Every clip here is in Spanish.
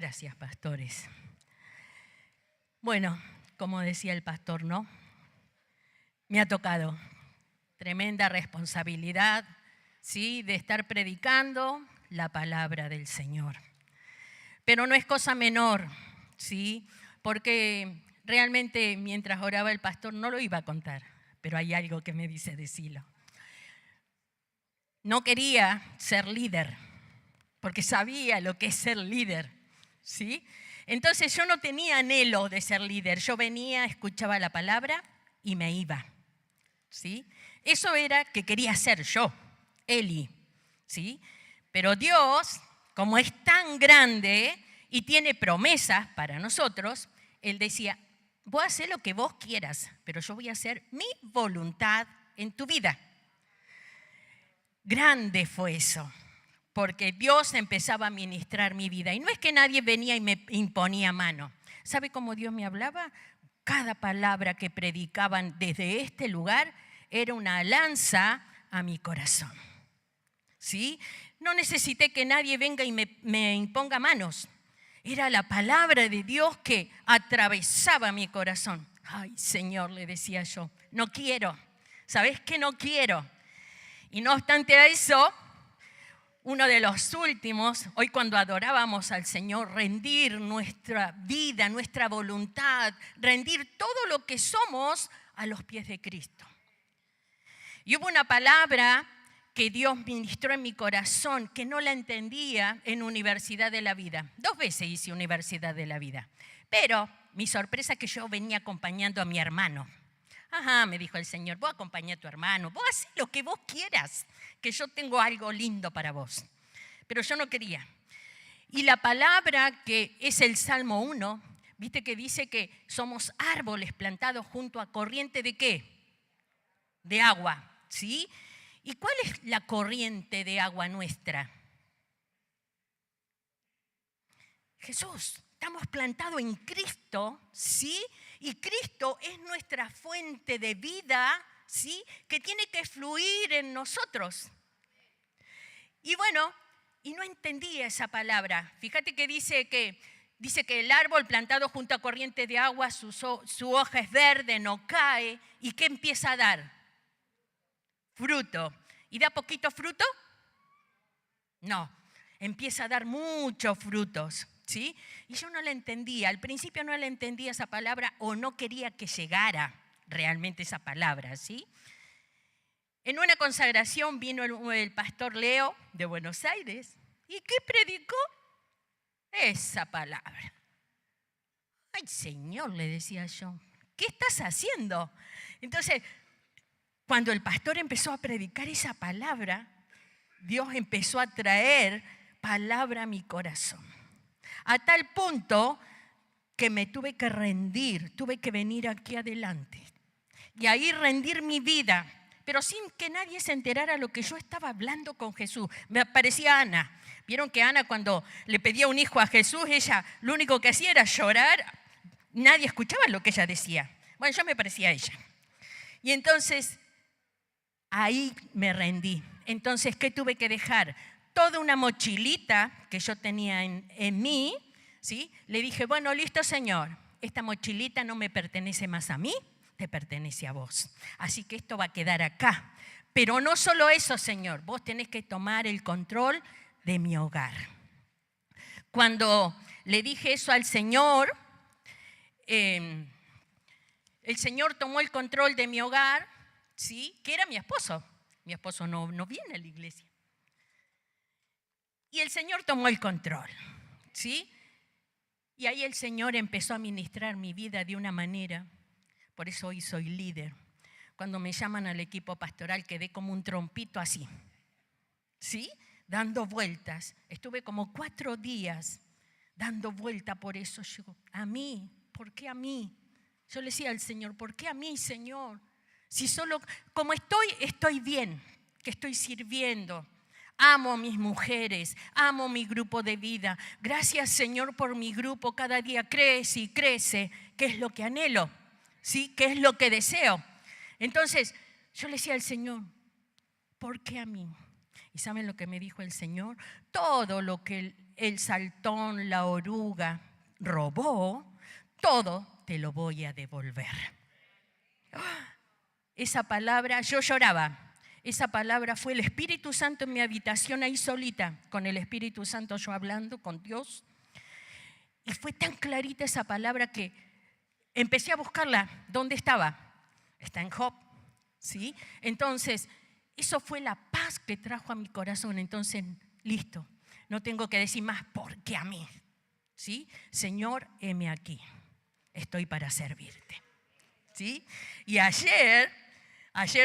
Gracias, pastores. Bueno, como decía el pastor, ¿no? Me ha tocado tremenda responsabilidad, ¿sí?, de estar predicando la palabra del Señor. Pero no es cosa menor, ¿sí? Porque realmente mientras oraba el pastor no lo iba a contar, pero hay algo que me dice decirlo. No quería ser líder, porque sabía lo que es ser líder, ¿sí? Entonces yo no tenía anhelo de ser líder. Yo venía, escuchaba la palabra y me iba, ¿sí? Eso era que quería ser yo, Eli, ¿sí? Pero Dios, como es tan grande y tiene promesas para nosotros, Él decía, voy a hacer lo que vos quieras, pero yo voy a hacer mi voluntad en tu vida. Grande fue eso, porque Dios empezaba a ministrar mi vida. Y no es que nadie venía y me imponía mano. ¿Sabe cómo Dios me hablaba? Cada palabra que predicaban desde este lugar era una lanza a mi corazón, ¿sí? No necesité que nadie venga y me imponga manos. Era la palabra de Dios que atravesaba mi corazón. Ay, Señor, le decía yo, no quiero. ¿Sabes qué? No quiero. Y no obstante a eso, uno de los últimos, hoy cuando adorábamos al Señor, rendir nuestra vida, nuestra voluntad, rendir todo lo que somos a los pies de Cristo. Y hubo una palabra que Dios ministró en mi corazón que no la entendía en Universidad de la Vida. 2 veces hice Universidad de la Vida. Pero mi sorpresa es que yo venía acompañando a mi hermano. Ajá, me dijo el Señor, vos acompañá a tu hermano, vos hacés lo que vos quieras, que yo tengo algo lindo para vos. Pero yo no quería. Y la palabra que es el Salmo 1, viste que dice que somos árboles plantados junto a corriente ¿de qué? De agua, ¿sí? ¿Y cuál es la corriente de agua nuestra? Jesús. Estamos plantados en Cristo, ¿sí? Y Cristo es nuestra fuente de vida, ¿sí?, que tiene que fluir en nosotros. Y bueno, y no entendía esa palabra. Fíjate que dice que el árbol plantado junto a corriente de agua, su hoja es verde, no cae. ¿Y qué empieza a dar? Fruto. ¿Y da poquito fruto? No, empieza a dar muchos frutos, ¿sí? Y yo no la entendía, al principio no la entendía esa palabra o no quería que llegara realmente esa palabra, ¿sí? En una consagración vino el pastor Leo de Buenos Aires. ¿Y qué predicó? Esa palabra. Ay, Señor, le decía yo, ¿qué estás haciendo? Entonces, cuando el pastor empezó a predicar esa palabra, Dios empezó a traer palabra a mi corazón. A tal punto que me tuve que rendir, tuve que venir aquí adelante. Y ahí rendir mi vida, pero sin que nadie se enterara lo que yo estaba hablando con Jesús. Me parecía Ana. Vieron que Ana cuando le pedía un hijo a Jesús, ella lo único que hacía era llorar. Nadie escuchaba lo que ella decía. Bueno, yo me parecía a ella. Y entonces ahí me rendí. Entonces, ¿qué tuve que dejar? Toda una mochilita que yo tenía en mí, ¿sí? Le dije, bueno, listo, Señor, esta mochilita no me pertenece más a mí, te pertenece a vos. Así que esto va a quedar acá. Pero no solo eso, Señor, vos tenés que tomar el control de mi hogar. Cuando le dije eso al Señor, el Señor tomó el control de mi hogar, ¿sí?, que era mi esposo. Mi esposo no viene a la iglesia. Y el Señor tomó el control, ¿sí? Y ahí el Señor empezó a ministrar mi vida de una manera. Por eso hoy soy líder. Cuando me llaman al equipo pastoral quedé como un trompito así, ¿sí?, dando vueltas. Estuve como 4 días dando vuelta por eso. Yo, a mí, ¿por qué a mí? Yo le decía al Señor, ¿por qué a mí, Señor? Si solo como estoy bien, que estoy sirviendo. Amo a mis mujeres, amo mi grupo de vida. Gracias, Señor, por mi grupo. Cada día crece y crece, que es lo que anhelo, ¿sí?, que es lo que deseo. Entonces, yo le decía al Señor, ¿por qué a mí? ¿Y saben lo que me dijo el Señor? Todo lo que el saltón, la oruga robó, todo te lo voy a devolver. Esa palabra, yo lloraba. Esa palabra fue el Espíritu Santo en mi habitación ahí solita, con el Espíritu Santo yo hablando con Dios. Y fue tan clarita esa palabra que empecé a buscarla. ¿Dónde estaba? Está en Job, ¿sí? Entonces, eso fue la paz que trajo a mi corazón. Entonces, listo. No tengo que decir más porque a mí, ¿sí? Señor, heme aquí. Estoy para servirte, ¿sí? Y ayer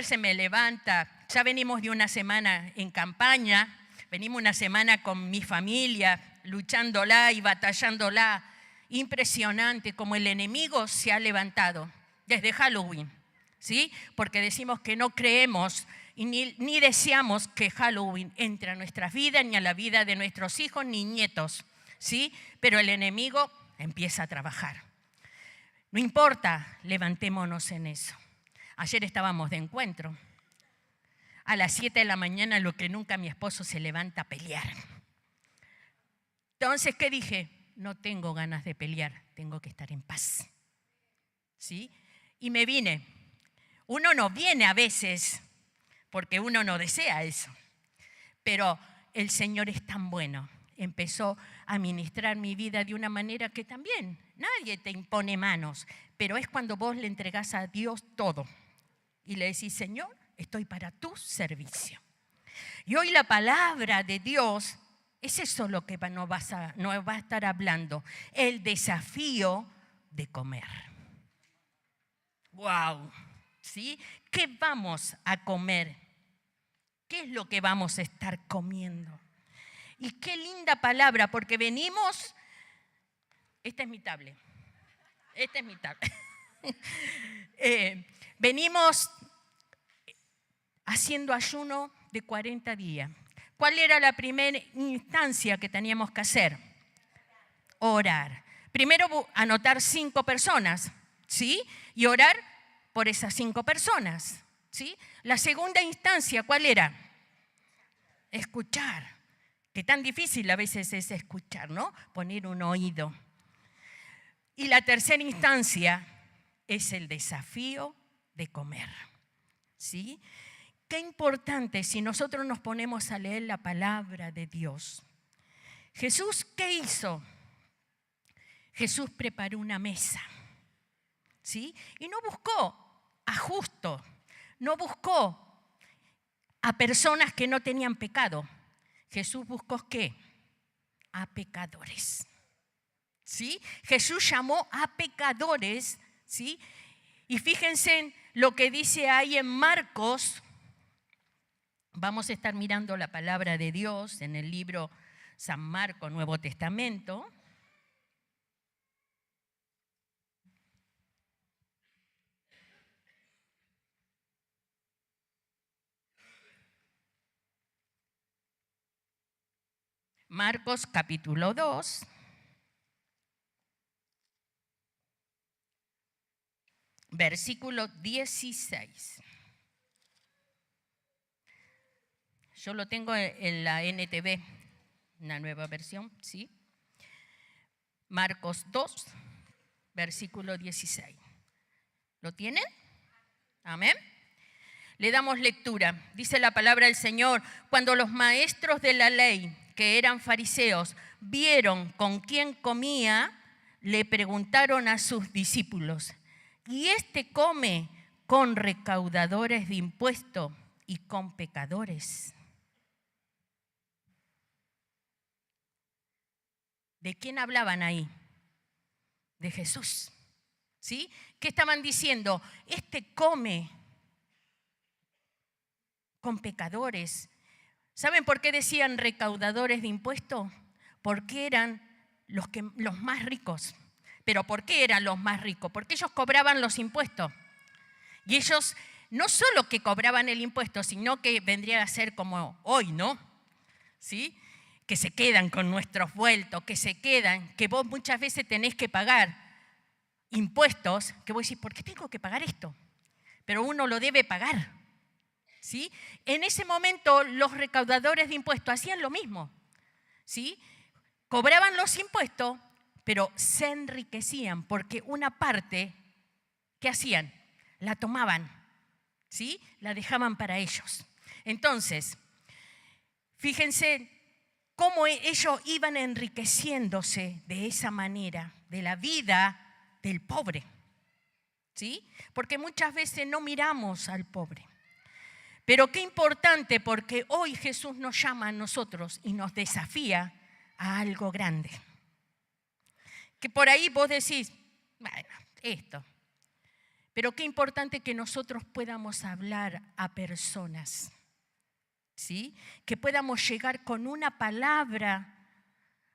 se me levanta. Ya venimos de una semana en campaña. Venimos una semana con mi familia, luchándola y batallándola. Impresionante como el enemigo se ha levantado desde Halloween, ¿sí? Porque decimos que no creemos y ni deseamos que Halloween entre a nuestras vidas, ni a la vida de nuestros hijos, ni nietos, ¿sí? Pero el enemigo empieza a trabajar. No importa, levantémonos en eso. Ayer estábamos de encuentro. A las 7 de la mañana, lo que nunca mi esposo se levanta a pelear. Entonces, ¿qué dije? No tengo ganas de pelear, tengo que estar en paz, ¿sí? Y me vine. Uno no viene a veces porque uno no desea eso, pero el Señor es tan bueno. Empezó a ministrar mi vida de una manera que también nadie te impone manos, pero es cuando vos le entregás a Dios todo y le decís, Señor, estoy para tu servicio. Y hoy la palabra de Dios es eso lo que nos va a estar hablando, el desafío de comer. ¡Wow! ¿Sí? ¿Qué vamos a comer? ¿Qué es lo que vamos a estar comiendo? Y qué linda palabra, porque venimos, esta es mi tablet, venimos haciendo ayuno de 40 días. ¿Cuál era la primera instancia que teníamos que hacer? Orar. Primero anotar 5 personas, ¿sí? Y orar por esas 5 personas, ¿sí? La segunda instancia, ¿cuál era? Escuchar. Que tan difícil a veces es escuchar, ¿no? Poner un oído. Y la tercera instancia es el desafío de comer, ¿sí? Qué importante si nosotros nos ponemos a leer la palabra de Dios. Jesús, ¿qué hizo? Jesús preparó una mesa, ¿sí? Y no buscó a justos, no buscó a personas que no tenían pecado. Jesús buscó ¿qué? A pecadores, ¿sí? Jesús llamó a pecadores, ¿sí? Y fíjense en lo que dice ahí en Marcos. Vamos a estar mirando la palabra de Dios en el libro San Marcos, Nuevo Testamento. Marcos capítulo 2. Versículo 16. Yo lo tengo en la NTV, una nueva versión, ¿sí? Marcos 2, versículo 16. ¿Lo tienen? Amén. Le damos lectura. Dice la palabra del Señor: cuando los maestros de la ley, que eran fariseos, vieron con quién comía, le preguntaron a sus discípulos: ¿y este come con recaudadores de impuestos y con pecadores? ¿De quién hablaban ahí? De Jesús, ¿sí? ¿Qué estaban diciendo? Este come con pecadores. ¿Saben por qué decían recaudadores de impuestos? Porque eran los más ricos. ¿Pero por qué eran los más ricos? Porque ellos cobraban los impuestos. Y ellos no solo que cobraban el impuesto, sino que vendría a ser como hoy, ¿no? ¿Sí? Que se quedan con nuestros vueltos, que vos muchas veces tenés que pagar impuestos, que vos decís, ¿por qué tengo que pagar esto? Pero uno lo debe pagar, ¿sí? En ese momento los recaudadores de impuestos hacían lo mismo, ¿sí? Cobraban los impuestos, pero se enriquecían porque una parte, ¿qué hacían? La tomaban, ¿sí? La dejaban para ellos. Entonces, fíjense cómo ellos iban enriqueciéndose de esa manera, de la vida del pobre, ¿sí? Porque muchas veces no miramos al pobre. Pero qué importante, porque hoy Jesús nos llama a nosotros y nos desafía a algo grande. Que por ahí vos decís, bueno, esto. Pero qué importante que nosotros podamos hablar a personas, ¿sí? Que podamos llegar con una palabra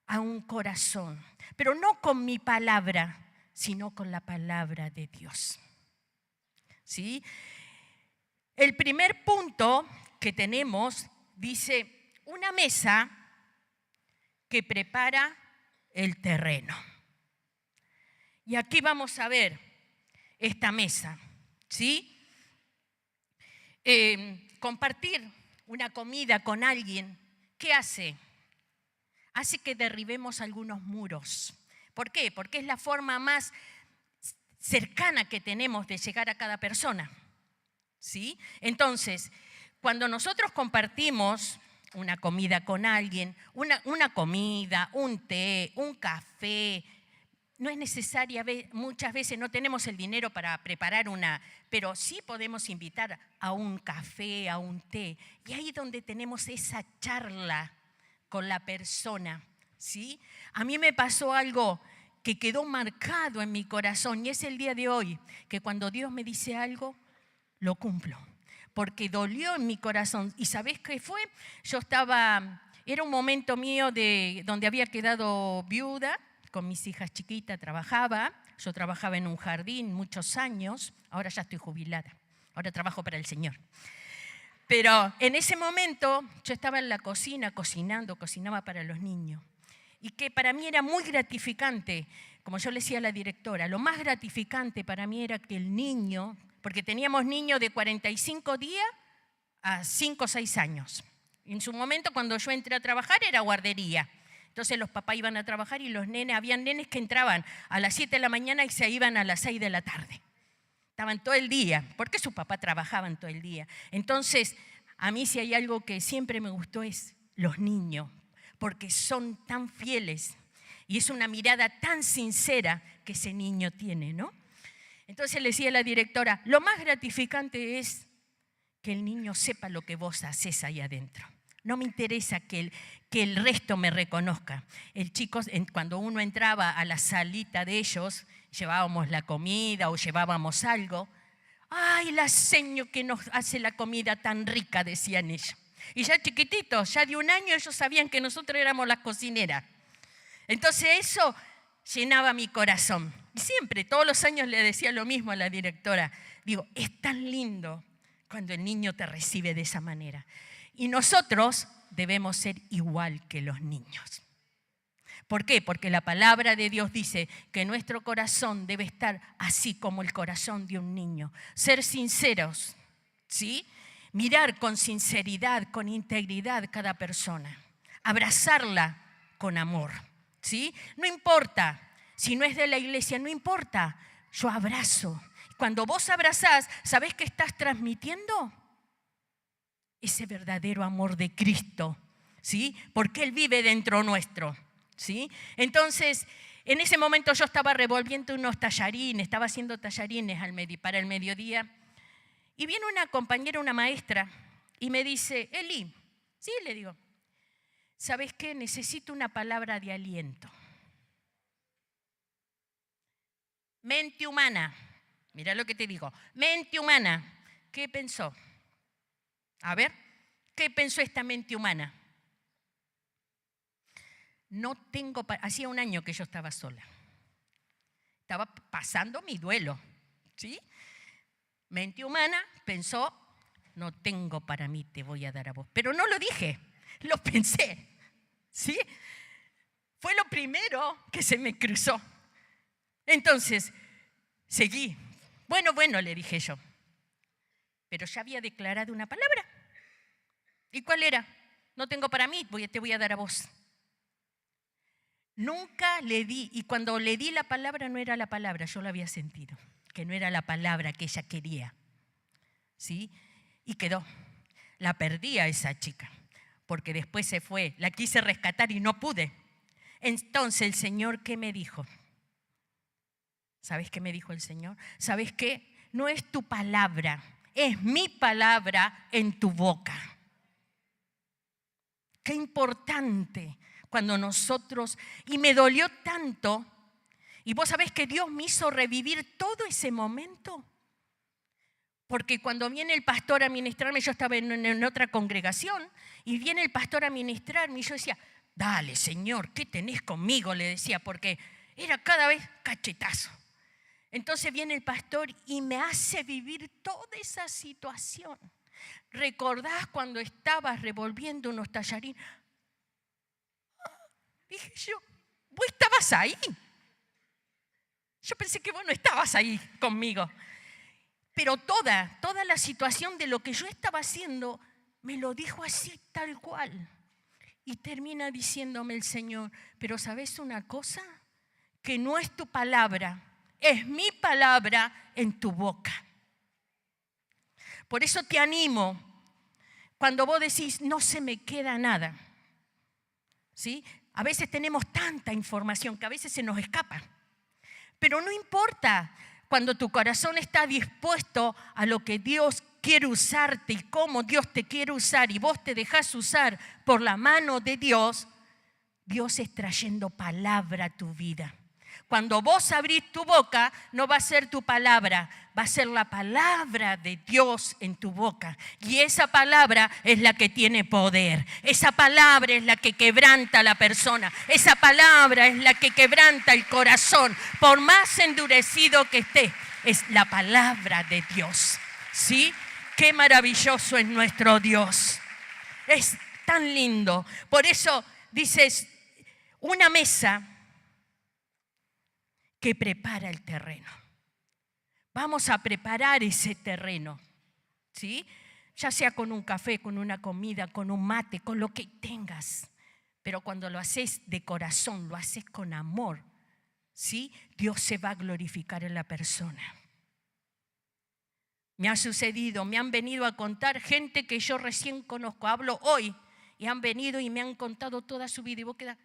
a un corazón. Pero no con mi palabra, sino con la palabra de Dios, ¿sí? El primer punto que tenemos dice, una mesa que prepara el terreno. Y aquí vamos a ver esta mesa, ¿sí? Compartir una comida con alguien, ¿qué hace? Hace que derribemos algunos muros. ¿Por qué? Porque es la forma más cercana que tenemos de llegar a cada persona, ¿sí? Entonces, cuando nosotros compartimos una comida con alguien, una comida, un té, un café, no es necesaria, muchas veces no tenemos el dinero para preparar una, pero sí podemos invitar a un café, a un té. Y ahí es donde tenemos esa charla con la persona, ¿sí? A mí me pasó algo que quedó marcado en mi corazón y es el día de hoy, que cuando Dios me dice algo, lo cumplo. Porque dolió en mi corazón. ¿Y sabés qué fue? Era un momento mío donde había quedado viuda, con mis hijas chiquitas trabajaba. Yo trabajaba en un jardín muchos años, ahora ya estoy jubilada, ahora trabajo para el Señor. Pero en ese momento yo estaba en la cocina cocinaba para los niños. Y que para mí era muy gratificante, como yo le decía a la directora, lo más gratificante para mí era que el niño, porque teníamos niños de 45 días a 5 o 6 años. En su momento, cuando yo entré a trabajar, era guardería. Entonces los papás iban a trabajar y los nenes, habían nenes que entraban a las 7 de la mañana y se iban a las 6 de la tarde. Estaban todo el día, porque sus papás trabajaban todo el día. Entonces, a mí si hay algo que siempre me gustó es los niños, porque son tan fieles y es una mirada tan sincera que ese niño tiene, ¿no? Entonces le decía a la directora, lo más gratificante es que el niño sepa lo que vos hacés ahí adentro. No me interesa que el resto me reconozca. El chico, cuando uno entraba a la salita de ellos, llevábamos la comida o llevábamos algo. ¡Ay, la seño que nos hace la comida tan rica!, decían ellos. Y ya chiquititos, ya de 1 año, ellos sabían que nosotros éramos las cocineras. Entonces eso llenaba mi corazón. Y siempre, todos los años le decía lo mismo a la directora. Digo, es tan lindo cuando el niño te recibe de esa manera. Y nosotros debemos ser igual que los niños. ¿Por qué? Porque la palabra de Dios dice que nuestro corazón debe estar así como el corazón de un niño. Ser sinceros, ¿sí? Mirar con sinceridad, con integridad cada persona. Abrazarla con amor, ¿sí? No importa, si no es de la iglesia, no importa. Yo abrazo. Cuando vos abrazás, ¿sabés qué estás transmitiendo? Ese verdadero amor de Cristo, ¿sí? Porque Él vive dentro nuestro, ¿sí? Entonces, en ese momento yo estaba revolviendo unos tallarines, estaba haciendo tallarines para el mediodía, y viene una compañera, una maestra, y me dice, Eli, sí, le digo, ¿sabes qué? Necesito una palabra de aliento. Mente humana, mira lo que te digo, mente humana, ¿qué pensó? A ver, ¿qué pensó esta mente humana? Hacía 1 año que yo estaba sola. Estaba pasando mi duelo, ¿sí? Mente humana pensó, no tengo para mí, te voy a dar a vos. Pero no lo dije, lo pensé, ¿sí? Fue lo primero que se me cruzó. Entonces, seguí. Bueno, le dije yo. pero ya había declarado una palabra. ¿Y cuál era? No tengo para mí, te voy a dar a vos. Nunca le di, y cuando le di la palabra no era la palabra, yo lo había sentido, que no era la palabra que ella quería. ¿Sí? Y quedó. La perdí a esa chica, porque después se fue. La quise rescatar y no pude. Entonces el Señor, ¿qué me dijo? ¿Sabes qué me dijo el Señor? ¿Sabes qué? No es tu palabra, es mi palabra en tu boca. Qué importante cuando nosotros, y me dolió tanto, y vos sabés que Dios me hizo revivir todo ese momento. Porque cuando viene el pastor a ministrarme, yo estaba en otra congregación, y viene el pastor a ministrarme, y yo decía, dale Señor, ¿qué tenés conmigo? Le decía, porque era cada vez cachetazo. Entonces viene el pastor y me hace vivir toda esa situación. ¿Recordás cuando estabas revolviendo unos tallarines? Dije yo, vos estabas ahí. Yo pensé que vos no estabas ahí conmigo. Pero toda la situación de lo que yo estaba haciendo me lo dijo así tal cual. Y termina diciéndome el Señor, pero ¿sabes una cosa? Que no es tu palabra, es mi palabra en tu boca. Por eso te animo, cuando vos decís, no se me queda nada. ¿Sí? A veces tenemos tanta información que a veces se nos escapa. Pero no importa, cuando tu corazón está dispuesto a lo que Dios quiere usarte y cómo Dios te quiere usar y vos te dejás usar por la mano de Dios, Dios es trayendo palabra a tu vida. Cuando vos abrís tu boca, no va a ser tu palabra, va a ser la palabra de Dios en tu boca. Y esa palabra es la que tiene poder. Esa palabra es la que quebranta a la persona. Esa palabra es la que quebranta el corazón. Por más endurecido que esté, es la palabra de Dios. ¿Sí? Qué maravilloso es nuestro Dios. Es tan lindo. Por eso dices, una mesa que prepara el terreno. Vamos a preparar ese terreno, ¿sí? Ya sea con un café, con una comida, con un mate, con lo que tengas. Pero cuando lo haces de corazón, lo haces con amor, ¿sí? Dios se va a glorificar en la persona. Me ha sucedido, me han venido a contar gente que yo recién conozco, hablo hoy, y han venido y me han contado toda su vida. Y vos quedás,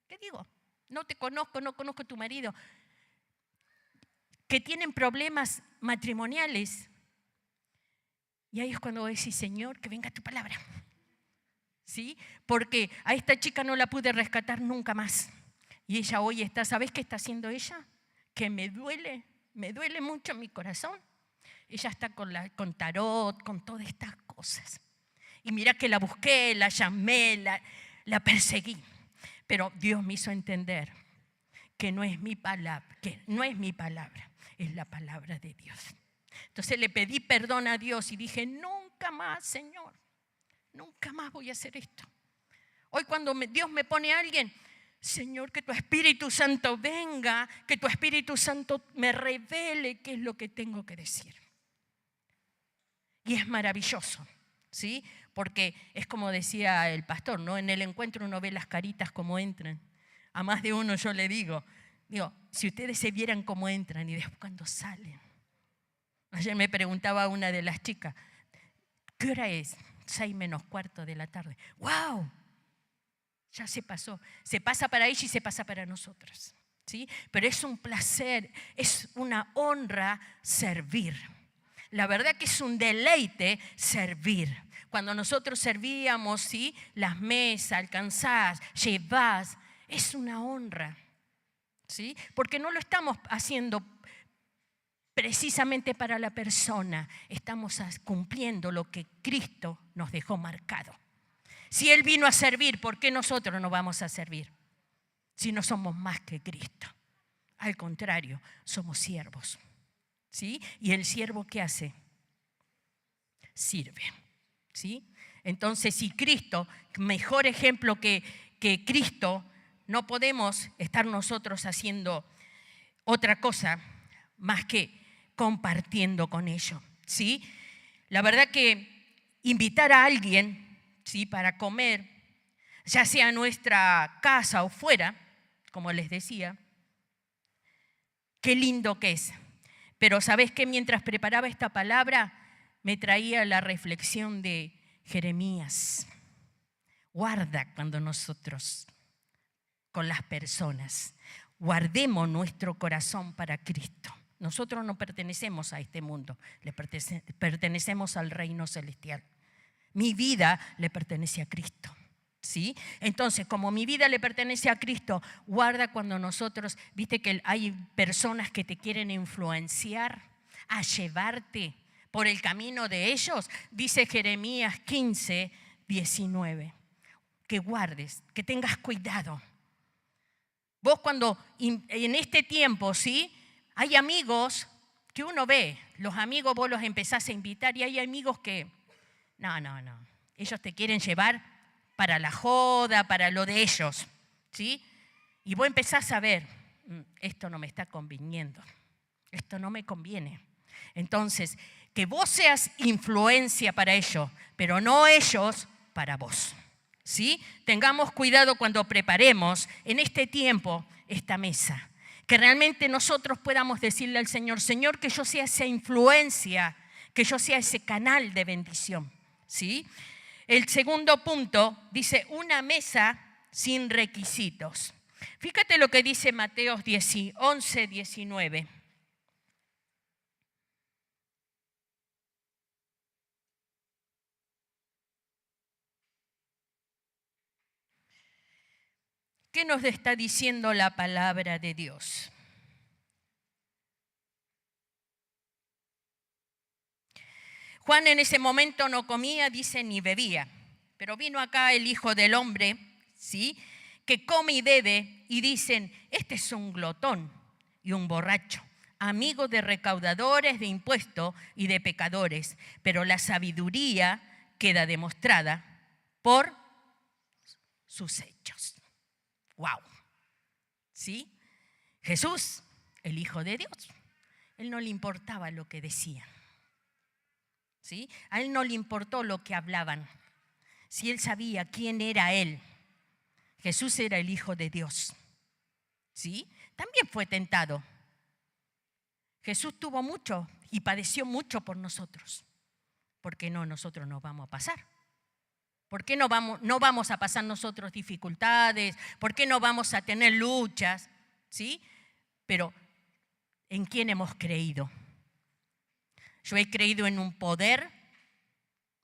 ¿qué digo? No te conozco, no conozco a tu marido. Que tienen problemas matrimoniales. Y ahí es cuando vos decís, Señor, que venga tu palabra. ¿Sí? Porque a esta chica no la pude rescatar nunca más. Y ella hoy está, ¿sabés qué está haciendo ella? Que me duele mucho en mi corazón. Ella está con tarot, con todas estas cosas. Y mira que la busqué, la llamé, la perseguí. Pero Dios me hizo entender que no es mi palabra, es la palabra de Dios. Entonces le pedí perdón a Dios y dije, nunca más, Señor, nunca más voy a hacer esto. Hoy cuando Dios me pone a alguien, Señor, que tu Espíritu Santo venga, que tu Espíritu Santo me revele qué es lo que tengo que decir. Y es maravilloso, ¿sí? Porque es como decía el pastor, ¿no? En el encuentro uno ve las caritas como entran. A más de uno yo le digo, si ustedes se vieran cómo entran y después cuando salen. Ayer me preguntaba una de las chicas, ¿qué hora es? 6:45 de la tarde. ¡Wow! Ya se pasó. Se pasa para ella y se pasa para nosotros, ¿sí? Pero es un placer, es una honra servir. La verdad que es un deleite servir. Cuando nosotros servíamos, ¿sí? Las mesas, alcanzás, llevás, es una honra, ¿sí? Porque no lo estamos haciendo precisamente para la persona, estamos cumpliendo lo que Cristo nos dejó marcado. Si Él vino a servir, ¿por qué nosotros no vamos a servir? Si no somos más que Cristo. Al contrario, somos siervos, ¿sí? ¿Y el siervo qué hace? Sirve, ¿sí? Entonces, si Cristo, mejor ejemplo que Cristo, no podemos estar nosotros haciendo otra cosa más que compartiendo con ellos, ¿sí? La verdad que invitar a alguien, ¿sí?, para comer, ya sea en nuestra casa o fuera, como les decía, qué lindo que es. Pero ¿sabés qué? Mientras preparaba esta palabra, me traía la reflexión de Jeremías. Guarda cuando nosotros, con las personas, guardemos nuestro corazón para Cristo. Nosotros no pertenecemos a este mundo, pertenecemos al reino celestial. Mi vida le pertenece a Cristo, ¿sí? Entonces, como mi vida le pertenece a Cristo, guarda cuando nosotros, viste que hay personas que te quieren influenciar a llevarte por el camino de ellos. Dice Jeremías 15, 19, que guardes, que tengas cuidado. Vos cuando en este tiempo, ¿sí?, hay amigos que uno ve, los amigos vos los empezás a invitar y hay amigos que, no, ellos te quieren llevar para la joda, para lo de ellos, ¿sí? Y vos empezás a ver, esto no me está conviniendo, esto no me conviene. Entonces, que vos seas influencia para ellos, pero no ellos para vos, ¿sí? Tengamos cuidado cuando preparemos en este tiempo esta mesa. Que realmente nosotros podamos decirle al Señor, Señor, que yo sea esa influencia, que yo sea ese canal de bendición, ¿sí? El segundo punto dice una mesa sin requisitos. Fíjate lo que dice Mateo 11, 19. ¿Qué nos está diciendo la palabra de Dios? Juan en ese momento no comía, dice, ni bebía. Pero vino acá el Hijo del Hombre, ¿sí?, que come y bebe, y dicen, este es un glotón y un borracho, amigo de recaudadores de impuestos y de pecadores. Pero la sabiduría queda demostrada por sus hechos. ¡Wow! ¿Sí? Jesús, el Hijo de Dios, él no le importaba lo que decían, ¿sí? A él no le importó lo que hablaban. Si él sabía quién era él, Jesús era el Hijo de Dios, ¿sí? También fue tentado. Jesús tuvo mucho y padeció mucho por nosotros. ¿Por qué no nosotros nos vamos a pasar? ¿Por qué no vamos a pasar nosotros dificultades? ¿Por qué no vamos a tener luchas? ¿Sí? Pero ¿en quién hemos creído? Yo he creído en un poder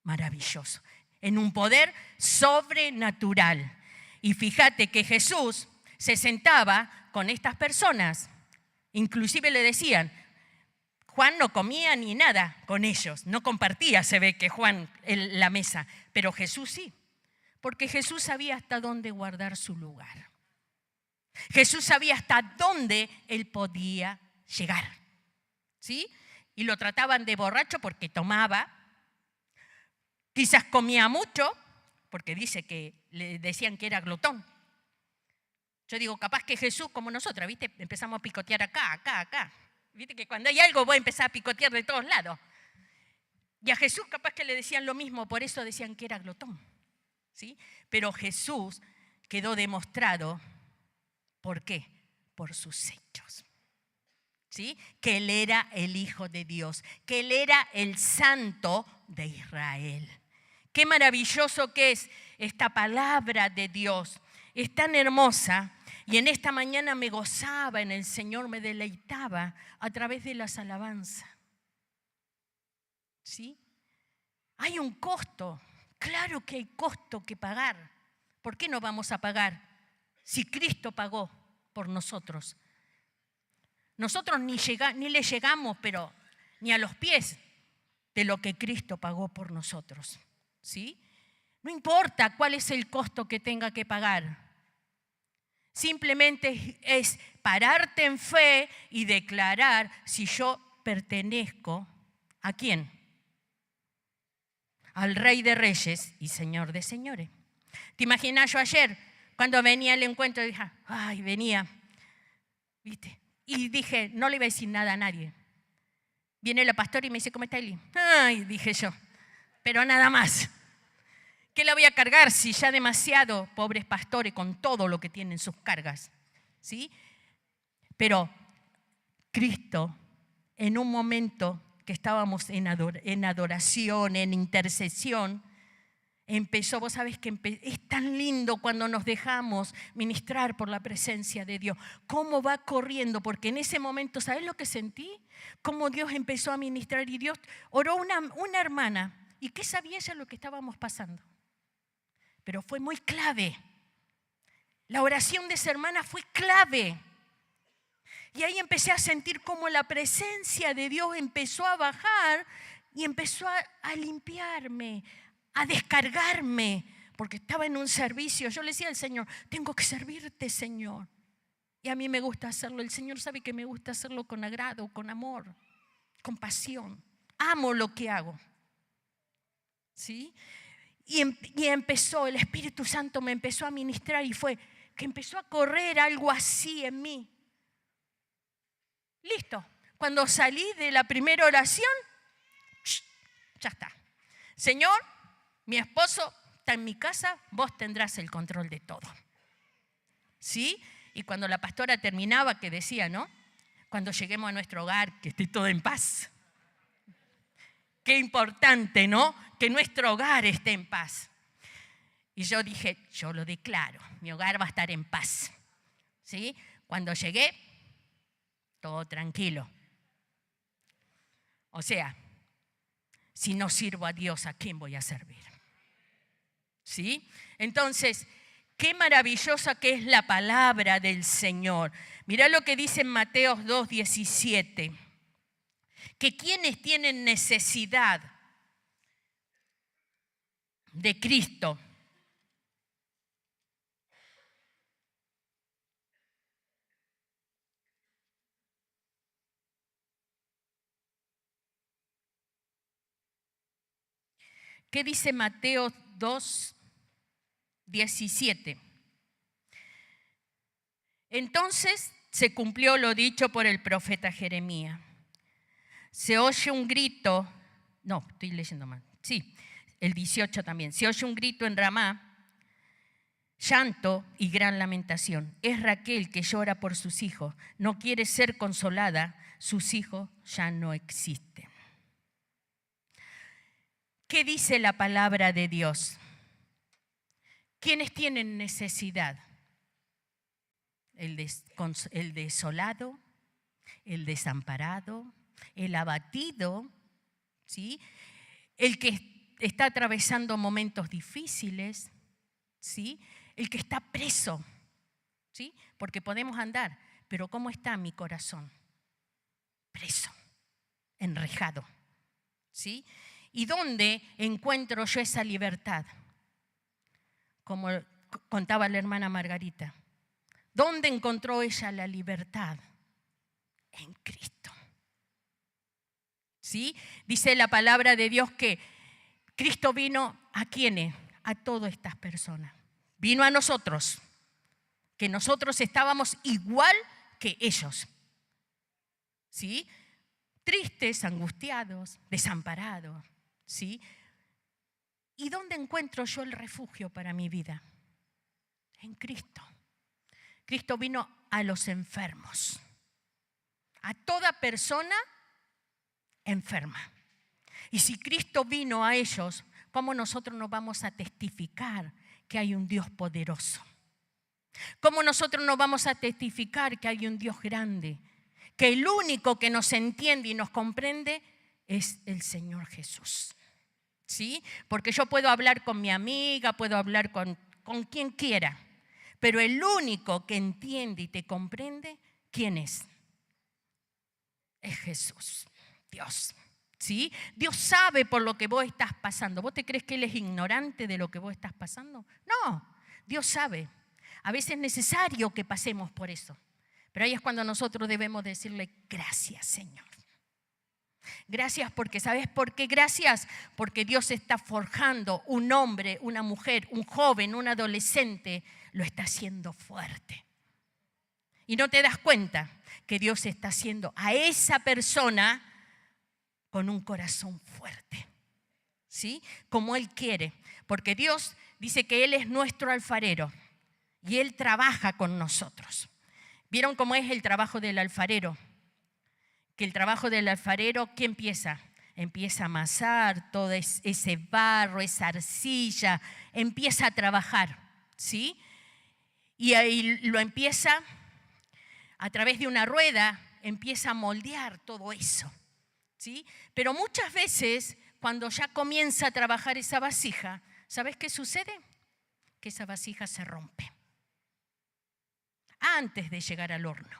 maravilloso, en un poder sobrenatural. Y fíjate que Jesús se sentaba con estas personas. Inclusive le decían, Juan no comía ni nada con ellos, no compartía, se ve que Juan la mesa, pero Jesús sí, porque Jesús sabía hasta dónde guardar su lugar. Jesús sabía hasta dónde él podía llegar, ¿sí? Y lo trataban de borracho porque tomaba, quizás comía mucho, porque dice que le decían que era glotón. Yo digo, capaz que Jesús, como nosotras, ¿viste? Empezamos a picotear acá. Viste que cuando hay algo voy a empezar a picotear de todos lados. Y a Jesús capaz que le decían lo mismo, por eso decían que era glotón, ¿sí? Pero Jesús quedó demostrado, ¿por qué? Por sus hechos, ¿sí? Que Él era el Hijo de Dios, que Él era el Santo de Israel. Qué maravilloso que es esta palabra de Dios, es tan hermosa. Y en esta mañana me gozaba en el Señor, me deleitaba a través de las alabanzas. ¿Sí? Hay un costo, claro que hay costo que pagar. ¿Por qué no vamos a pagar si Cristo pagó por nosotros? Nosotros ni le llegamos, pero ni a los pies de lo que Cristo pagó por nosotros. ¿Sí? No importa cuál es el costo que tenga que pagar. Simplemente es pararte en fe y declarar si yo pertenezco ¿a quién? Al Rey de Reyes y Señor de Señores. ¿Te imaginas yo ayer cuando venía el encuentro? Dije, venía, ¿viste? Y dije, no le iba a decir nada a nadie. Viene la pastora y me dice, ¿cómo está Eli? Ay, dije yo, pero nada más. ¿Qué la voy a cargar si ya demasiado, pobres pastores, con todo lo que tienen sus cargas? ¿Sí? Pero Cristo, en un momento que estábamos en adoración, en intercesión, empezó, vos sabés que es tan lindo cuando nos dejamos ministrar por la presencia de Dios. Cómo va corriendo, porque en ese momento, ¿sabés lo que sentí? Cómo Dios empezó a ministrar y Dios oró una hermana. ¿Y qué sabía ella lo que estábamos pasando? Pero fue muy clave. La oración de esa hermana fue clave. Y ahí empecé a sentir cómo la presencia de Dios empezó a bajar y empezó a limpiarme, a descargarme, porque estaba en un servicio. Yo le decía al Señor, tengo que servirte, Señor. Y a mí me gusta hacerlo. El Señor sabe que me gusta hacerlo con agrado, con amor, con pasión. Amo lo que hago. ¿Sí? Y empezó, el Espíritu Santo me empezó a ministrar y fue que empezó a correr algo así en mí. Listo. Cuando salí de la primera oración, ya está. Señor, mi esposo está en mi casa, vos tendrás el control de todo. ¿Sí? Y cuando la pastora terminaba, que decía, ¿no? Cuando lleguemos a nuestro hogar, que esté todo en paz. Qué importante, ¿no? Que nuestro hogar esté en paz. Y yo dije, yo lo declaro, mi hogar va a estar en paz. ¿Sí? Cuando llegué, todo tranquilo. O sea, si no sirvo a Dios, ¿a quién voy a servir? ¿Sí? Entonces, qué maravillosa que es la palabra del Señor. Mirá lo que dice en Mateo 2:17. Que quienes tienen necesidad de Cristo, ¿qué dice Mateo 2:17? Entonces se cumplió lo dicho por el profeta Jeremías. Se oye un grito, no, estoy leyendo mal, sí, el 18 también. Se oye un grito en Ramá, llanto y gran lamentación. Es Raquel que llora por sus hijos, no quiere ser consolada, sus hijos ya no existen. ¿Qué dice la palabra de Dios? ¿Quiénes tienen necesidad? El desolado, el desamparado, el abatido, ¿sí? El que está atravesando momentos difíciles, ¿sí? El que está preso, ¿sí? Porque podemos andar, pero ¿cómo está mi corazón? Preso, enrejado, ¿sí? ¿Y dónde encuentro yo esa libertad? Como contaba la hermana Margarita. ¿Dónde encontró ella la libertad? En Cristo. ¿Sí? Dice la palabra de Dios que Cristo vino ¿a quiénes? A todas estas personas. Vino a nosotros, que nosotros estábamos igual que ellos. ¿Sí? Tristes, angustiados, desamparados. ¿Sí? ¿Y dónde encuentro yo el refugio para mi vida? En Cristo. Cristo vino a los enfermos, a toda persona enferma. Y si Cristo vino a ellos, ¿cómo nosotros nos vamos a testificar que hay un Dios poderoso? ¿Cómo nosotros nos vamos a testificar que hay un Dios grande? Que el único que nos entiende y nos comprende es el Señor Jesús. ¿Sí? Porque yo puedo hablar con mi amiga, puedo hablar con quien quiera, pero el único que entiende y te comprende, ¿quién es? Es Jesús, Dios. ¿Sí? Dios sabe por lo que vos estás pasando. ¿Vos te crees que Él es ignorante de lo que vos estás pasando? No, Dios sabe. A veces es necesario que pasemos por eso. Pero ahí es cuando nosotros debemos decirle, gracias, Señor. Gracias porque, ¿sabes por qué? Gracias porque Dios está forjando un hombre, una mujer, un joven, un adolescente, lo está haciendo fuerte. Y no te das cuenta que Dios está haciendo a esa persona con un corazón fuerte, ¿sí? Como Él quiere, porque Dios dice que Él es nuestro alfarero y Él trabaja con nosotros. ¿Vieron cómo es el trabajo del alfarero? Que el trabajo del alfarero, ¿qué empieza? Empieza a amasar todo ese barro, esa arcilla, empieza a trabajar, ¿sí? Y ahí lo empieza, a través de una rueda, empieza a moldear todo eso, ¿sí? Pero muchas veces, cuando ya comienza a trabajar esa vasija, ¿sabes qué sucede? Que esa vasija se rompe antes de llegar al horno.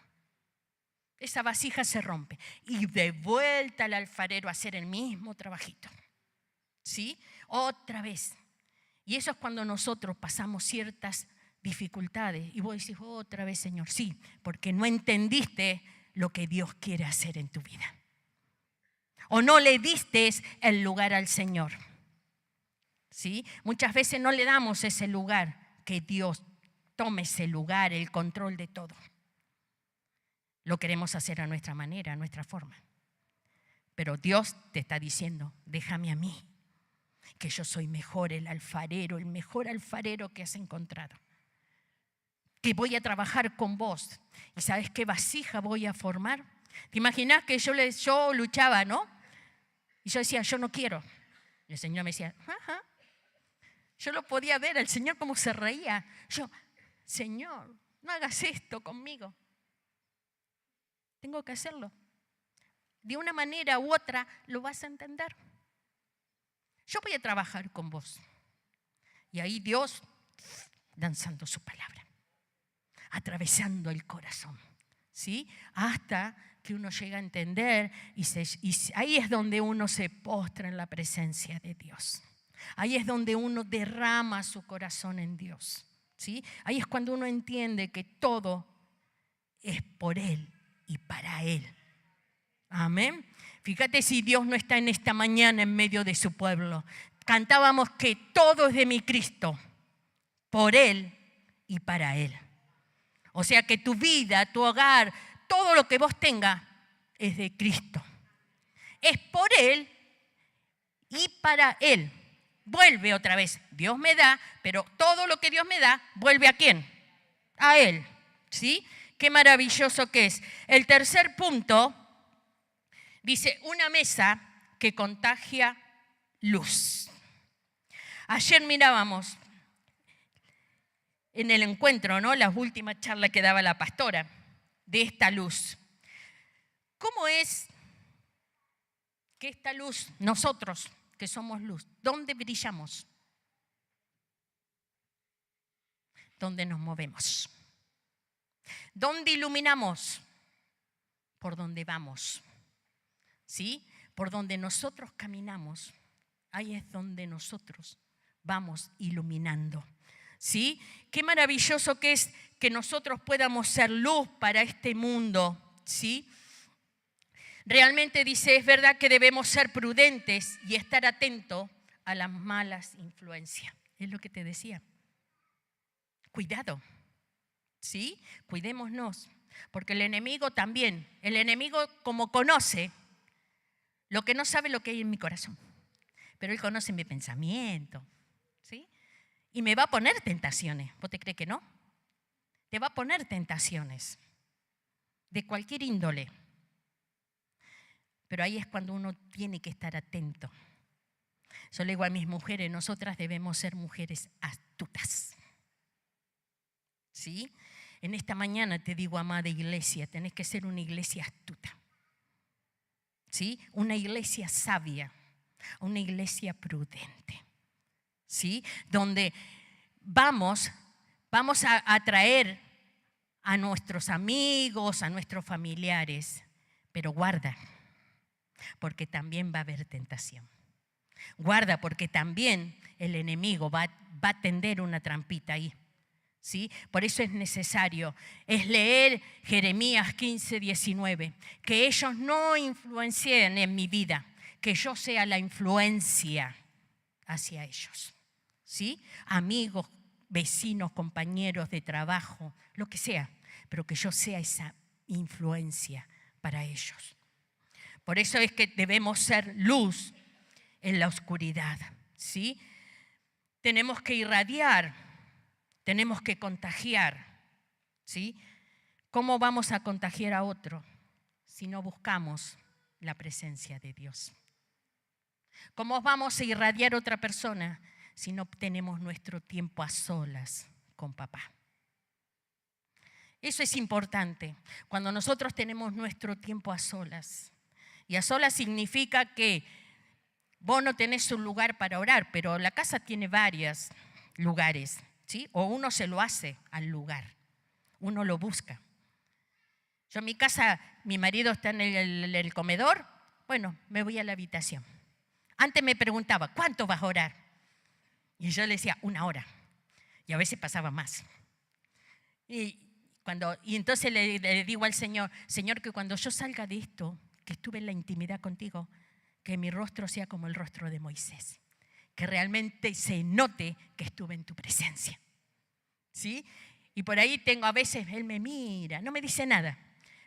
Esa vasija se rompe y de vuelta al alfarero a hacer el mismo trabajito, ¿sí? Otra vez. Y eso es cuando nosotros pasamos ciertas dificultades y vos decís, otra vez, Señor, sí, porque no entendiste lo que Dios quiere hacer en tu vida. O no le diste el lugar al Señor, ¿sí? Muchas veces no le damos ese lugar, que Dios tome ese lugar, el control de todo. Lo queremos hacer a nuestra manera, a nuestra forma. Pero Dios te está diciendo, déjame a mí, que yo soy mejor, el mejor alfarero que has encontrado. Que voy a trabajar con vos. ¿Y sabes qué vasija voy a formar? ¿Te imaginas que yo luchaba, no? Y yo decía, yo no quiero. Y el Señor me decía, ajá. Yo lo podía ver, el Señor cómo se reía. Yo, Señor, no hagas esto conmigo. Tengo que hacerlo. De una manera u otra lo vas a entender. Yo voy a trabajar con vos. Y ahí Dios lanzando su palabra, atravesando el corazón, ¿sí? Hasta que uno llega a entender y ahí es donde uno se postra en la presencia de Dios. Ahí es donde uno derrama su corazón en Dios, ¿sí? Ahí es cuando uno entiende que todo es por Él y para Él. Amén. Fíjate si Dios no está en esta mañana en medio de su pueblo. Cantábamos que todo es de mi Cristo, por Él y para Él. O sea que tu vida, tu hogar, todo lo que vos tengas es de Cristo. Es por Él y para Él. Vuelve otra vez. Dios me da, pero todo lo que Dios me da, ¿vuelve a quién? A Él. ¿Sí? Qué maravilloso que es. El tercer punto dice, una mesa que contagia luz. Ayer mirábamos en el encuentro, ¿no? La última charla que daba la pastora de esta luz. ¿Cómo es que esta luz, nosotros que somos luz, dónde brillamos? ¿Dónde nos movemos? ¿Dónde iluminamos? Por donde vamos, ¿sí? Por donde nosotros caminamos, ahí es donde nosotros vamos iluminando, ¿sí? Qué maravilloso que es que nosotros podamos ser luz para este mundo, ¿sí? Realmente dice, es verdad que debemos ser prudentes y estar atentos a las malas influencias. Es lo que te decía. Cuidado, ¿sí? Cuidémonos, porque el enemigo también, el enemigo como conoce, lo que no sabe lo que hay en mi corazón, pero él conoce mi pensamiento, ¿sí? Y me va a poner tentaciones. ¿Vos te crees que no? Te va a poner tentaciones de cualquier índole. Pero ahí es cuando uno tiene que estar atento. Yo le digo a mis mujeres, nosotras debemos ser mujeres astutas, ¿sí? En esta mañana te digo, amada iglesia, tenés que ser una iglesia astuta, ¿sí? Una iglesia sabia, una iglesia prudente, ¿sí? Donde vamos a atraer a nuestros amigos, a nuestros familiares, pero guarda, porque también va a haber tentación. Guarda, porque también el enemigo va a tender una trampita ahí, ¿sí? Por eso es necesario, es leer Jeremías 15:19, que ellos no influencien en mi vida, que yo sea la influencia hacia ellos, ¿sí? Amigos, vecinos, compañeros de trabajo, lo que sea, pero que yo sea esa influencia para ellos. Por eso es que debemos ser luz en la oscuridad, ¿sí? Tenemos que irradiar, tenemos que contagiar, ¿sí? ¿Cómo vamos a contagiar a otro si no buscamos la presencia de Dios? ¿Cómo vamos a irradiar a otra persona si no tenemos nuestro tiempo a solas con papá? Eso es importante. Cuando nosotros tenemos nuestro tiempo a solas. Y a solas significa que vos no tenés un lugar para orar, pero la casa tiene varios lugares, ¿sí? O uno se lo hace al lugar, uno lo busca. Yo en mi casa, mi marido está en el comedor, bueno, me voy a la habitación. Antes me preguntaba, ¿cuánto vas a orar? Y yo le decía, 1 hora. Y a veces pasaba más. Y entonces le digo al Señor, Señor, que cuando yo salga de esto, que estuve en la intimidad contigo, que mi rostro sea como el rostro de Moisés. Que realmente se note que estuve en tu presencia. ¿Sí? Y por ahí a veces, él me mira, no me dice nada.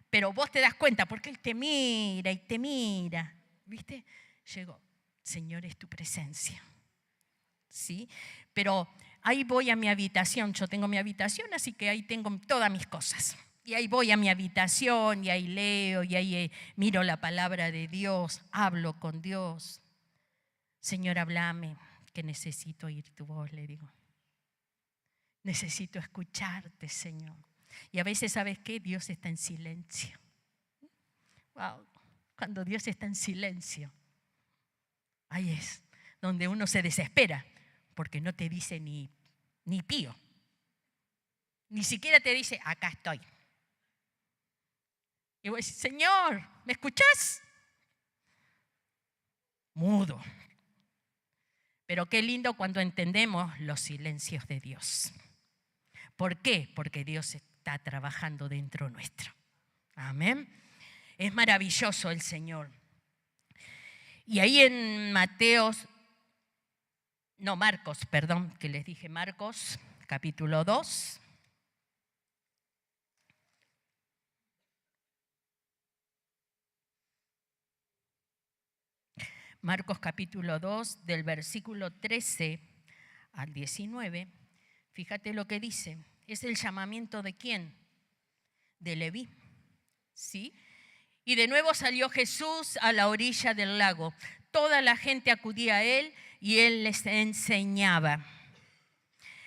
Pero vos te das cuenta, porque él te mira y te mira. ¿Viste? Llego, Señor, es tu presencia. ¿Sí? Pero ahí voy a mi habitación, yo tengo mi habitación, así que ahí tengo todas mis cosas. Y ahí voy a mi habitación, y ahí leo, y ahí miro la palabra de Dios, hablo con Dios. Señor, háblame, que necesito oír tu voz, le digo. Necesito escucharte, Señor. Y a veces, ¿sabes qué? Dios está en silencio. Wow, cuando Dios está en silencio, ahí es donde uno se desespera. Porque no te dice ni pío. Ni siquiera te dice, acá estoy. Y vos decís, Señor, ¿me escuchás? Mudo. Pero qué lindo cuando entendemos los silencios de Dios. ¿Por qué? Porque Dios está trabajando dentro nuestro. Amén. Es maravilloso el Señor. Y ahí en Marcos, que les dije Marcos, capítulo 2. Marcos capítulo 2, del versículo 13 al 19. Fíjate lo que dice. Es el llamamiento de ¿quién? De Leví. ¿Sí? Y de nuevo salió Jesús a la orilla del lago. Toda la gente acudía a él y él les enseñaba.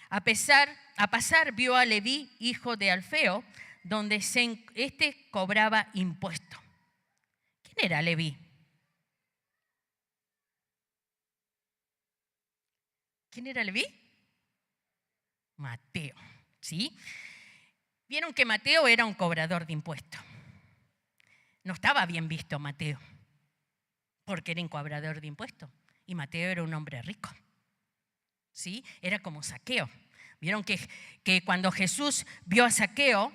A pasar vio a Leví, hijo de Alfeo, donde este cobraba impuesto. ¿Quién era Leví? ¿Quién era Leví? Mateo, ¿sí? Vieron que Mateo era un cobrador de impuestos. No estaba bien visto Mateo, porque era un cobrador de impuestos. Y Mateo era un hombre rico, ¿sí? Era como Zaqueo. Vieron que cuando Jesús vio a Zaqueo,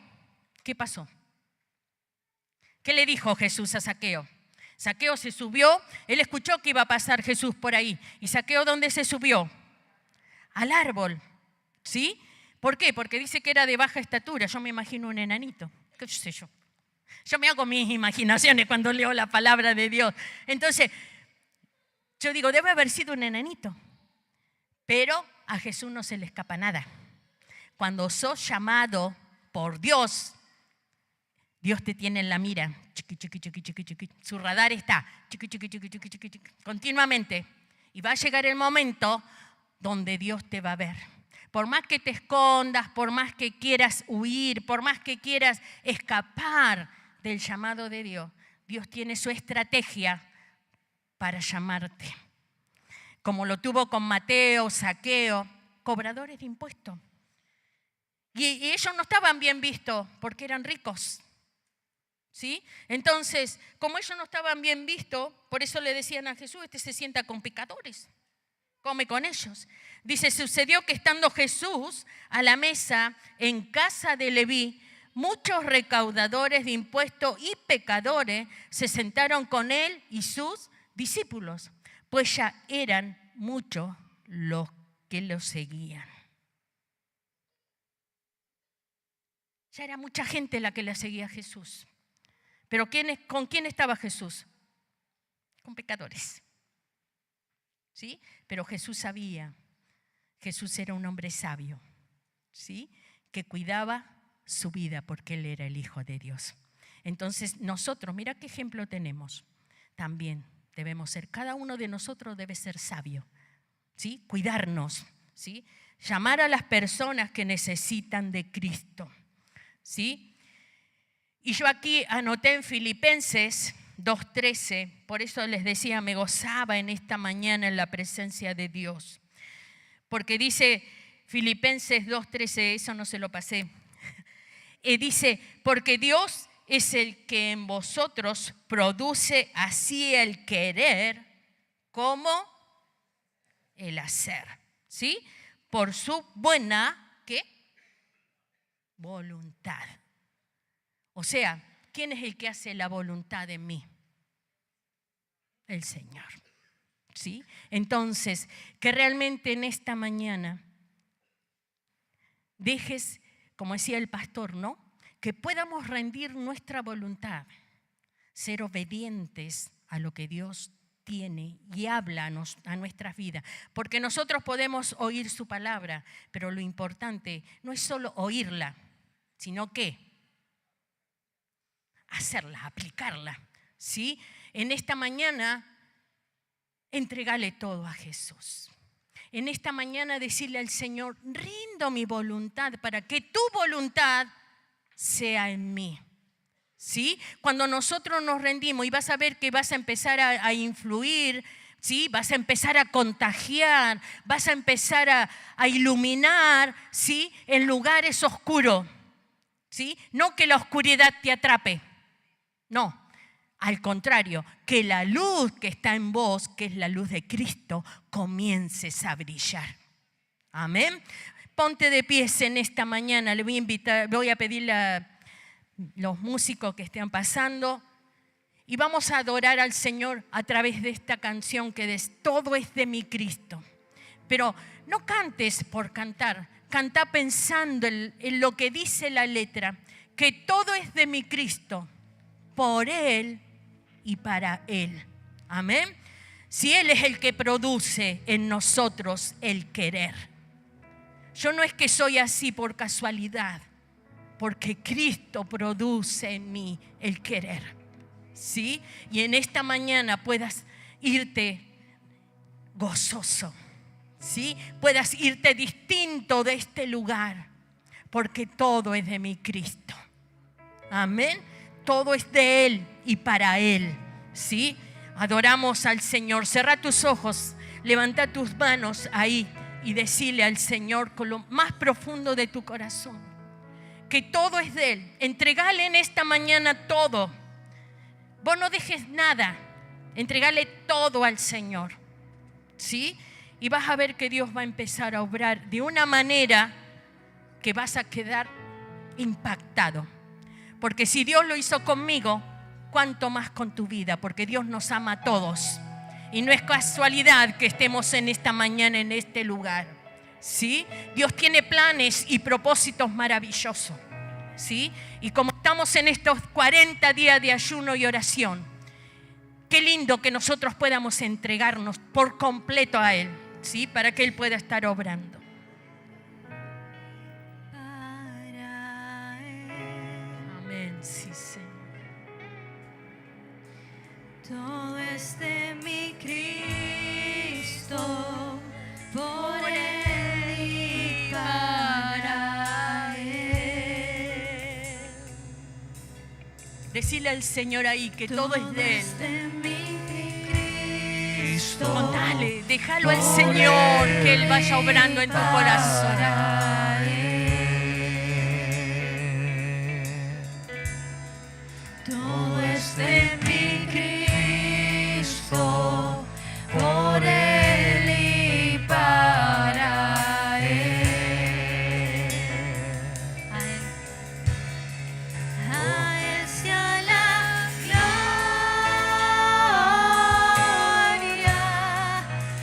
¿qué pasó? ¿Qué le dijo Jesús a Zaqueo? Zaqueo se subió, él escuchó que iba a pasar Jesús por ahí. ¿Y Zaqueo dónde se subió? Al árbol, ¿sí? ¿Por qué? Porque dice que era de baja estatura. Yo me imagino un enanito, qué sé yo. Yo me hago mis imaginaciones cuando leo la palabra de Dios. Entonces, yo digo, debe haber sido un enanito. Pero a Jesús no se le escapa nada. Cuando sos llamado por Dios, Dios te tiene en la mira. Su radar está continuamente. Y va a llegar el momento donde Dios te va a ver. Por más que te escondas, por más que quieras huir, por más que quieras escapar del llamado de Dios, Dios tiene su estrategia para llamarte. Como lo tuvo con Mateo, Zaqueo, cobradores de impuestos. Y ellos no estaban bien vistos porque eran ricos. ¿Sí? Entonces, como ellos no estaban bien vistos, por eso le decían a Jesús, este se sienta con pecadores, come con ellos. Dice, sucedió que estando Jesús a la mesa en casa de Leví, muchos recaudadores de impuestos y pecadores se sentaron con él y sus discípulos, pues ya eran muchos los que lo seguían. Ya era mucha gente la que le seguía a Jesús. Pero ¿con quién estaba Jesús? con pecadores. ¿Sí? Pero Jesús sabía, Jesús era un hombre sabio, ¿sí? Que cuidaba su vida porque Él era el Hijo de Dios. Entonces nosotros, mira qué ejemplo tenemos. También debemos ser, cada uno de nosotros debe ser sabio, ¿sí? Cuidarnos, ¿sí? Llamar a las personas que necesitan de Cristo, ¿sí? Y yo aquí anoté en Filipenses 2:13, por eso les decía, me gozaba en esta mañana en la presencia de Dios. Porque dice Filipenses 2:13, eso no se lo pasé. Dice, porque Dios es el que en vosotros produce así el querer como el hacer, ¿sí? Por su buena, ¿qué? Voluntad. O sea, ¿quién es el que hace la voluntad en mí? El Señor, ¿sí? Entonces, que realmente en esta mañana dejes, como decía el pastor, ¿no? Que podamos rendir nuestra voluntad, ser obedientes a lo que Dios tiene y habla a nuestras vidas. Porque nosotros podemos oír su palabra, pero lo importante no es solo oírla, sino que hacerla, aplicarla, ¿sí? En esta mañana, entregale todo a Jesús. En esta mañana decirle al Señor, rindo mi voluntad para que tu voluntad sea en mí, ¿sí? Cuando nosotros nos rendimos y vas a ver que vas a empezar a influir, ¿sí? Vas a empezar a contagiar, vas a empezar a iluminar, ¿sí? En lugares oscuros, ¿sí? No que la oscuridad te atrape, no. Al contrario, que la luz que está en vos, que es la luz de Cristo, comiences a brillar. Amén. Ponte de pies en esta mañana. Le voy a pedir a los músicos que estén pasando y vamos a adorar al Señor a través de esta canción que todo es de mi Cristo. Pero no cantes por cantar, canta pensando en lo que dice la letra, que todo es de mi Cristo, por Él y para Él. Amén. Si Él es el que produce en nosotros el querer. Yo no es que soy así por casualidad, porque Cristo produce en mí el querer, ¿sí? Y en esta mañana puedas irte gozoso, ¿sí? Puedas irte distinto de este lugar, porque todo es de mi Cristo. Amén. Todo es de Él y para Él, ¿sí? Adoramos al Señor. Cerra tus ojos, levanta tus manos ahí y decirle al Señor con lo más profundo de tu corazón que todo es de Él. Entregale en esta mañana todo. Vos no dejes nada. Entregale todo al Señor, ¿sí? Y vas a ver que Dios va a empezar a obrar de una manera que vas a quedar impactado. Porque si Dios lo hizo conmigo, ¿cuánto más con tu vida? Porque Dios nos ama a todos. Y no es casualidad que estemos en esta mañana en este lugar, ¿sí? Dios tiene planes y propósitos maravillosos, ¿sí? Y como estamos en estos 40 días de ayuno y oración, qué lindo que nosotros podamos entregarnos por completo a Él, ¿sí? Para que Él pueda estar obrando. Amén, sí, Señor. Todo es de mi Cristo, por Él y para Él. Decirle al Señor ahí que todo es de Él. De mi Cristo, Contale, déjalo al Señor que Él vaya obrando en tu corazón. Todo es de mi Cristo, por Él y para Él. A Él sea la gloria,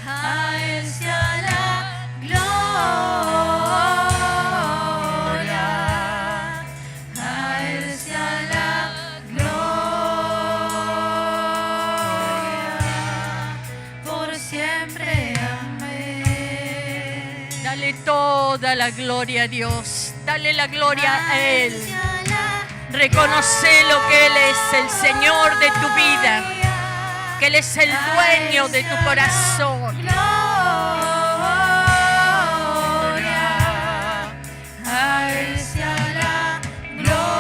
a Él sea la gloria, a Él sea la gloria. toda la gloria a Dios. Dale la gloria a Él. hacia la Reconoce lo que Él es, el Señor de tu vida, que Él es el dueño de tu corazón. gloria, a Él sea la gloria,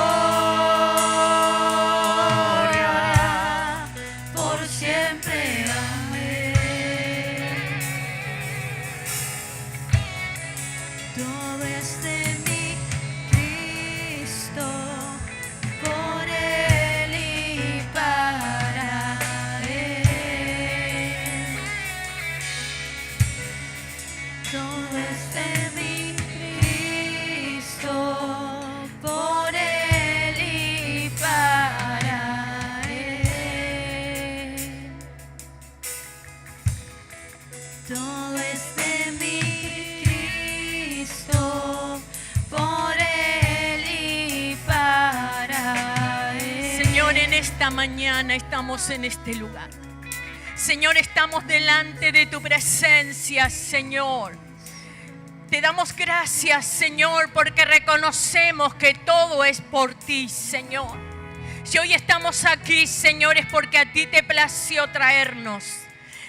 por siempre. Amén. Todo es de mi Cristo, por Él y para Él. Todo es de mi Cristo, por Él y para Él. Todo es de mi Cristo, por Él y para Él. Señor, en esta mañana estamos en este lugar. Señor, estamos delante de tu presencia, Señor. Te damos gracias, Señor, porque reconocemos que todo es por ti, Señor. Si hoy estamos aquí, Señor, es porque a ti te plació traernos.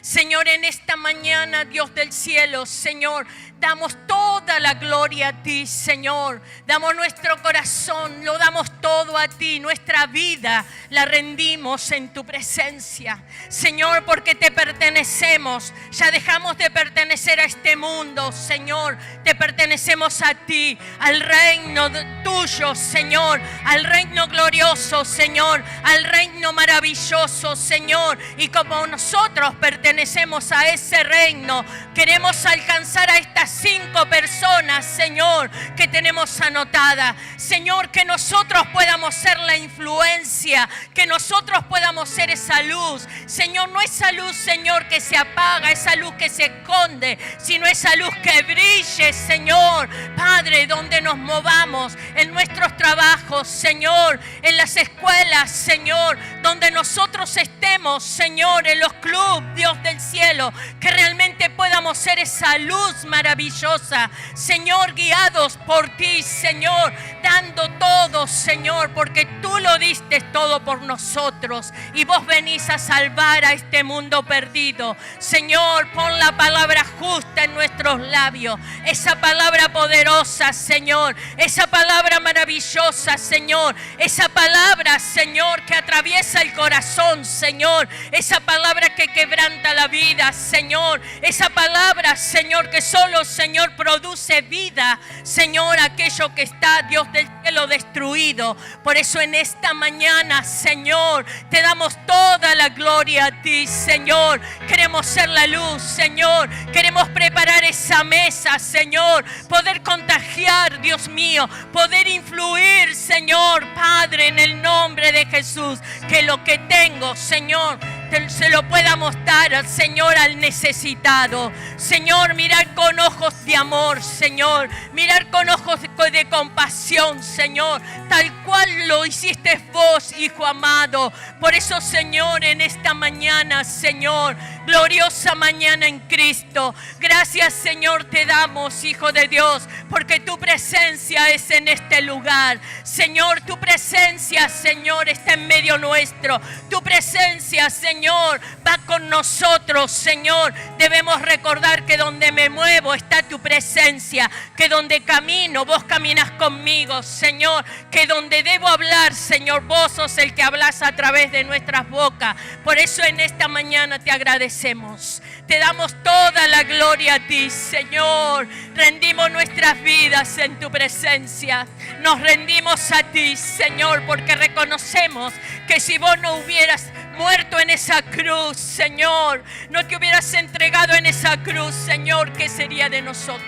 Señor, en esta mañana, Dios del cielo, Señor, damos toda la gloria a ti, Señor. Damos nuestro corazón, lo damos todo a ti. Nuestra vida la rendimos en tu presencia, Señor, porque te pertenecemos. Ya dejamos de pertenecer a este mundo, Señor. Te pertenecemos a ti, al reino tuyo, Señor, al reino glorioso, Señor, al reino maravilloso, Señor. Y como nosotros pertenecemos a ese reino, queremos alcanzar a estas 5 personas, Señor, que tenemos anotada. Señor, que nosotros podamos ser la influencia, que nosotros podamos ser esa luz. Señor, no esa luz, Señor, que se apaga, esa luz que se esconde, sino esa luz que brille, Señor. Padre, donde nos movamos, en nuestros trabajos, Señor, en las escuelas, Señor, donde nosotros estemos, Señor, en los clubes, Dios del cielo, que realmente podamos ser esa luz maravillosa, Señor, guiados por ti, Señor, dando todo, Señor, porque tú lo diste todo por nosotros y vos venís a salvar a este mundo perdido. Señor, pon la palabra justa en nuestros labios, esa palabra poderosa, Señor, esa palabra maravillosa, Señor, esa palabra, Señor, que atraviesa el corazón, Señor, esa palabra que quebranta la vida, Señor, esa palabra, Señor, que solo, Señor, produce vida, Señor, aquello que está, Dios del cielo, destruido. Por eso en esta mañana, Señor, te damos toda la gloria a ti, Señor. Queremos ser la luz, Señor. Queremos preparar esa mesa, Señor. Poder contagiar, Dios mío. Poder influir, Señor, Padre, en el nombre de Jesús. Que lo que tengo, Señor, se lo pueda mostrar, Señor, al necesitado. Señor, mirar con ojos de amor, Señor. Mirar con ojos de compasión, Señor. Tal cual lo hiciste vos, Hijo amado. Por eso, Señor, en esta mañana, Señor, gloriosa mañana en Cristo. Gracias, Señor, te damos, Hijo de Dios, porque tu presencia es en este lugar. Señor, tu presencia, Señor, está en medio nuestro. Tu presencia, Señor, va con nosotros, Señor. Debemos recordar que donde me muevo está tu presencia, que donde camino, vos caminas conmigo, Señor, que donde debo hablar, Señor, vos sos el que hablas a través de nuestras bocas. Por eso en esta mañana te agradecemos. Te damos toda la gloria a ti, Señor. Rendimos nuestras vidas en tu presencia. Nos rendimos a ti, Señor, porque reconocemos que si vos no hubieras muerto en esa cruz, Señor, no te hubieras entregado en esa cruz, Señor, ¿qué sería de nosotros?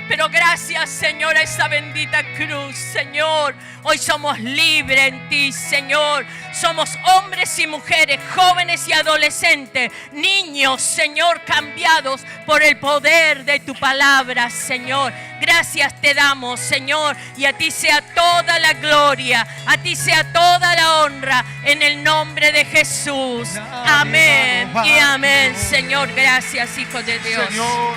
Pero gracias, Señor, a esa bendita cruz, Señor. Hoy somos libres en ti, Señor. Somos hombres y mujeres, jóvenes y adolescentes, niños, Señor, cambiados por el poder de tu palabra, Señor. Gracias te damos, Señor, y a ti sea toda la gloria, a ti sea toda la honra, en el nombre de Jesús. Amén y amén, Señor. Gracias, Hijo de Dios. Señor,